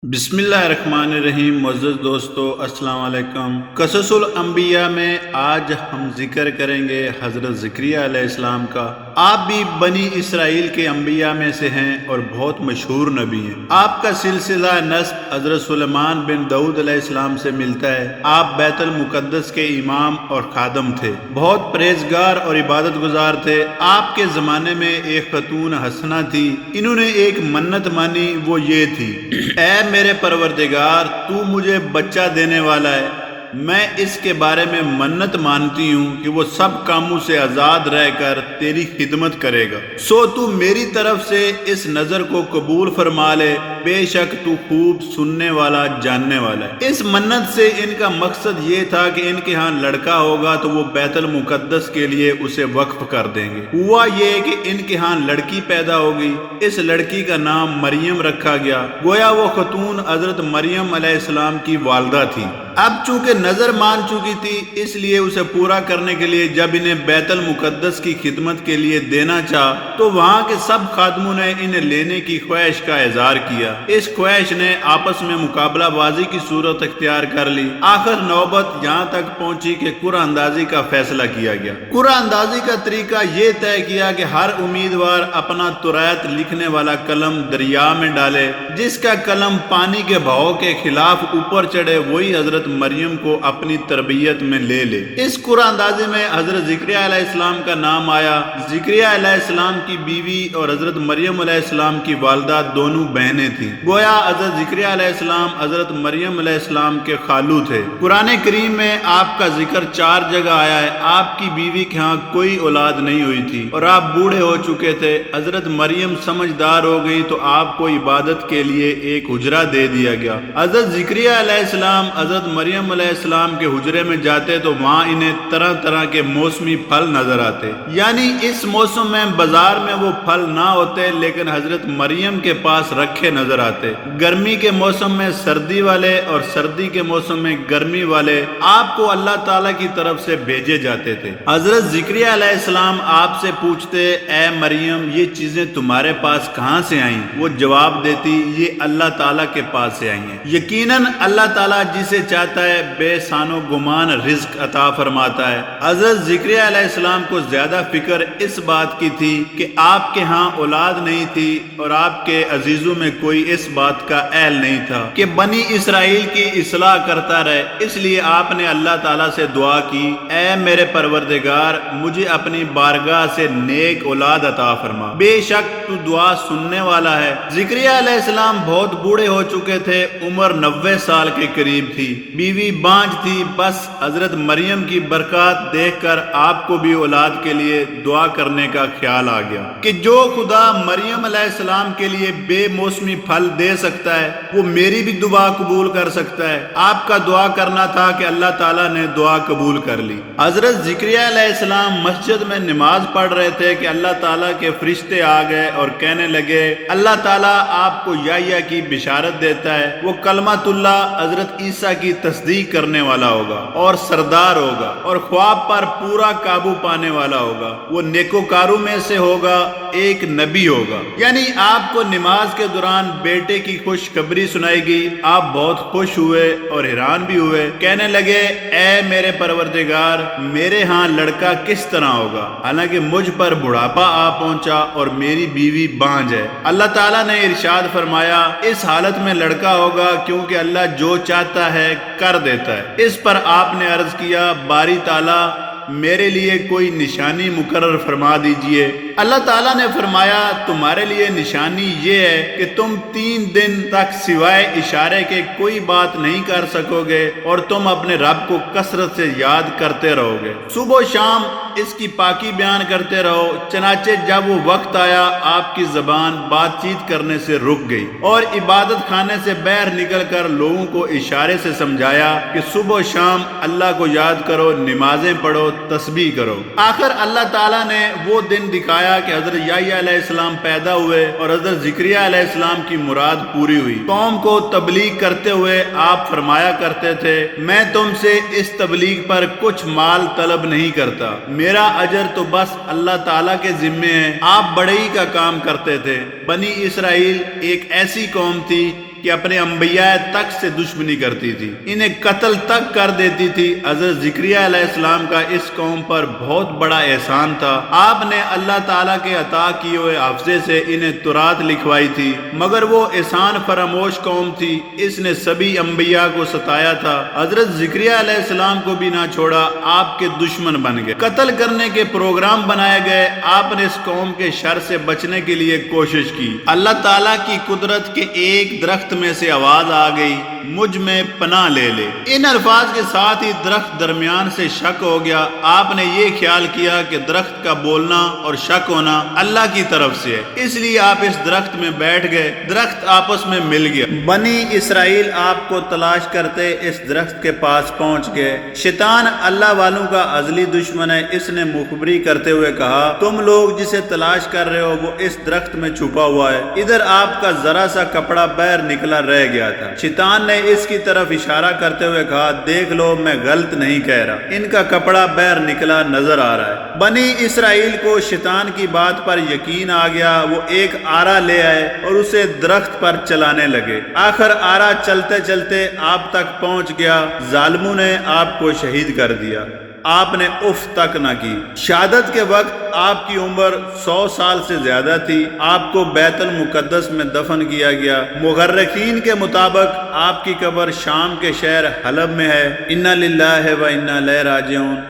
بسم اللہ الرحمن الرحیم۔ معزز دوستو، السلام علیکم۔ قصص الانبیاء میں آج ہم ذکر کریں گے حضرت زکریا علیہ السلام کا۔ آپ بھی بنی اسرائیل کے انبیاء میں سے ہیں اور بہت مشہور نبی ہیں۔ آپ کا سلسلہ نسب حضرت سلیمان بن داؤد علیہ السلام سے ملتا ہے۔ آپ بیت المقدس کے امام اور خادم تھے، بہت پرہیزگار اور عبادت گزار تھے۔ آپ کے زمانے میں ایک خاتون حسنہ تھی، انہوں نے ایک منت مانی، وہ یہ تھی: اے میرے پروردگار، تو مجھے بچہ دینے والا ہے، میں اس کے بارے میں منت مانتی ہوں کہ وہ سب کاموں سے آزاد رہ کر تیری خدمت کرے گا، سو تو میری طرف سے اس نظر کو قبول فرما لے، بے شک تو خوب سننے والا جاننے والا ہے۔ اس منت سے ان کا مقصد یہ تھا کہ ان کے ہاں لڑکا ہوگا تو وہ بیت المقدس کے لیے اسے وقف کر دیں گے۔ ہوا یہ کہ ان کے ہاں لڑکی پیدا ہوگی، اس لڑکی کا نام مریم رکھا گیا، گویا وہ خاتون حضرت مریم علیہ السلام کی والدہ تھی۔ اب چونکہ نظر مان چکی تھی، اس لیے اسے پورا کرنے کے لیے جب انہیں بیت المقدس کی خدمت کے لیے دینا چاہا تو وہاں کے سب خادموں نے انہیں لینے کی خواہش کا اظہار کیا۔ اس خواہش نے آپس میں مقابلہ بازی کی صورت اختیار کر لی۔ آخر نوبت یہاں تک پہنچی کہ قرعہ اندازی کا فیصلہ کیا گیا۔ قرعہ اندازی کا طریقہ یہ طے کیا کہ ہر امیدوار اپنا ترایت لکھنے والا قلم دریا میں ڈالے، جس کا قلم پانی کے بہاؤ کے خلاف اوپر چڑھے وہی حضرت مریم کو اپنی تربیت میں لے لے۔ اس قرعہ اندازی میں حضرت زکریا علیہ السلام کا نام آیا۔ زکریا علیہ السلام کی بیوی اور حضرت مریم علیہ السلام کی والدہ دونوں بہنیں تھیں، گویا حضرت زکریا علیہ السلام حضرت مریم علیہ السلام کے خالو تھے۔ قرآن کریم میں آپ کا ذکر 4 جگہ آیا ہے۔ آپ کی بیوی کے ہاں کوئی اولاد نہیں ہوئی تھی اور آپ بوڑھے ہو چکے تھے۔ حضرت مریم سمجھدار ہو گئی تو آپ کو عبادت کے لیے ایک حجرہ دے دیا گیا۔ حضرت زکریا علیہ السلام حضرت مریم علیہ السلام کے حجرے میں جاتے تو وہاں انہیں طرح طرح کے موسمی پھل نظر آتے، یعنی اس موسم میں بازار میں وہ پھل نہ ہوتے لیکن حضرت مریم کے پاس رکھے نظر آتے۔ گرمی کے موسم میں سردی والے اور سردی کے موسم میں گرمی والے آپ کو اللہ تعالیٰ کی طرف سے بھیجے جاتے تھے۔ حضرت زکریا علیہ السلام آپ سے پوچھتے: اے مریم، یہ چیزیں تمہارے پاس کہاں سے آئیں؟ وہ جواب دیتی: یہ اللہ تعالیٰ کے پاس سے آئی ہیں۔ یقیناً اللہ تعالیٰ جسے چاہتا ہے بے سان و گمان رزق عطا فرماتا ہے۔ حضرت زکریا علیہ السلام کو زیادہ فکر اس بات کی تھی کہ آپ کے ہاں اولاد نہیں تھی اور آپ کے عزیزوں میں کوئی اس بات کا اہل نہیں تھا کہ بنی اسرائیل کی اصلاح کرتا رہے، اس لیے آپ نے اللہ تعالیٰ سے دعا کی: اے میرے پروردگار، مجھے اپنی بارگاہ سے نیک اولاد عطا فرما، بے شک تو دعا سننے والا ہے۔ زکریا علیہ السلام بہت بوڑھے ہو چکے تھے، عمر 90 سال کے قریب تھی، بیوی بانجھ تھی۔ بس حضرت مریم کی برکات دیکھ کر آپ کو بھی اولاد کے لیے دعا کرنے کا خیال آ گیا کہ جو خدا مریم علیہ السلام کے لیے بے موسمی پھل دے سکتا ہے وہ میری بھی دعا قبول کر سکتا ہے۔ آپ کا دعا کرنا تھا کہ اللہ تعالیٰ نے دعا قبول کر لی۔ حضرت زکریا علیہ السلام مسجد میں نماز پڑھ رہے تھے کہ اللہ تعالیٰ کے فرشتے آ گئے اور کہنے لگے: اللہ تعالیٰ آپ کو یحییٰ کی بشارت دیتا ہے، وہ کلمۃ اللہ حضرت عیسیٰ کی تصدیق کرنے والا ہوگا اور سردار ہوگا اور خواب پر پورا قابو پانے والا ہوگا، وہ نیکوکاروں میں سے ہوگا، ایک نبی ہوگا۔ یعنی آپ کو نماز کے دوران بیٹے کی خوشخبری سنائی گئی۔ آپ بہت خوش ہوئے اور حیران بھی ہوئے، کہنے لگے: اے میرے پروردگار، میرے ہاں لڑکا کس طرح ہوگا، حالانکہ مجھ پر بڑھاپا آ پہنچا اور میری بیوی بانجھ ہے۔ اللہ تعالیٰ نے ارشاد فرمایا: اس حالت میں لڑکا ہوگا کیونکہ اللہ جو چاہتا ہے کر دیتا ہے۔ اس پر آپ نے عرض کیا: باری تعالیٰ، میرے لیے کوئی نشانی مقرر فرما دیجئے۔ اللہ تعالیٰ نے فرمایا: تمہارے لیے نشانی یہ ہے کہ تم 3 دن تک سوائے اشارے کے کوئی بات نہیں کر سکو گے اور تم اپنے رب کو کثرت سے یاد کرتے رہو گے، صبح و شام اس کی پاکی بیان کرتے رہو۔ چنانچہ جب وہ وقت آیا، آپ کی زبان بات چیت کرنے سے رک گئی اور عبادت خانے سے باہر نکل کر لوگوں کو اشارے سے سمجھایا کہ صبح و شام اللہ کو یاد کرو، نمازیں پڑھو، تسبیح کرو۔ آخر اللہ تعالیٰ نے وہ دن دکھایا کہ حضرت یحییٰ علیہ السلام پیدا ہوئے اور حضرت زکریا علیہ السلام کی مراد پوری ہوئی۔ قوم کو تبلیغ کرتے ہوئے آپ فرمایا کرتے تھے: میں تم سے اس تبلیغ پر کچھ مال طلب نہیں کرتا، میرا اجر تو بس اللہ تعالیٰ کے ذمے ہے۔ آپ بڑائی کا کام کرتے تھے۔ بنی اسرائیل ایک ایسی قوم تھی کہ اپنے انبیاء تک سے دشمنی کرتی تھی، انہیں قتل تک کر دیتی تھی۔ حضرت زکریا علیہ السلام کا اس قوم پر بہت بڑا احسان تھا، آپ نے اللہ تعالیٰ کے عطا کیے ہوئے حافظے سے انہیں تورات لکھوائی تھی، مگر وہ احسان فراموش قوم تھی، اس نے سبھی انبیاء کو ستایا تھا۔ حضرت زکریا علیہ السلام کو بھی نہ چھوڑا، آپ کے دشمن بن گئے، قتل کرنے کے پروگرام بنائے گئے۔ آپ نے اس قوم کے شر سے بچنے کے لیے کوشش کی۔ اللہ تعالیٰ کی قدرت کے ایک درخت میں سے آواز آ گئی، مجھ میں پناہ لے لے۔ ان الفاظ کے ساتھ ہی درخت درمیان سے شک ہو گیا۔ آپ نے یہ خیال کیا کہ درخت کا بولنا اور شک ہونا اللہ کی طرف سے ہے، اس لیے آپ اس درخت میں بیٹھ گئے۔ درخت آپس میں مل گیا۔ بنی اسرائیل آپ کو تلاش کرتے اس درخت کے پاس پہنچ گئے۔ شیطان اللہ والوں کا ازلی دشمن ہے، اس نے مخبری کرتے ہوئے کہا، تم لوگ جسے تلاش کر رہے ہو وہ اس درخت میں چھپا ہوا ہے، ادھر آپ کا ذرا سا کپڑا باہر نکلا رہ گیا تھا۔ شیطان نے اس کی طرف اشارہ کرتے ہوئے کہا، دیکھ لو میں غلط نہیں کہہ رہا، ان کا کپڑا باہر نکلا نظر آ رہا ہے۔ بنی اسرائیل کو شیطان کی بات پر یقین آ گیا، وہ ایک آرا لے آئے اور اسے درخت پر چلانے لگے۔ آخر آرا چلتے چلتے آپ تک پہنچ گیا، ظالموں نے آپ کو شہید کر دیا، آپ نے اف تک نہ کی۔ شہادت کے وقت آپ کی عمر 100 سال سے زیادہ تھی۔ آپ کو بیت المقدس میں دفن کیا گیا۔ مورخین کے مطابق آپ کی قبر شام کے شہر حلب میں ہے۔ انا للہ و انا الیہ راجعون۔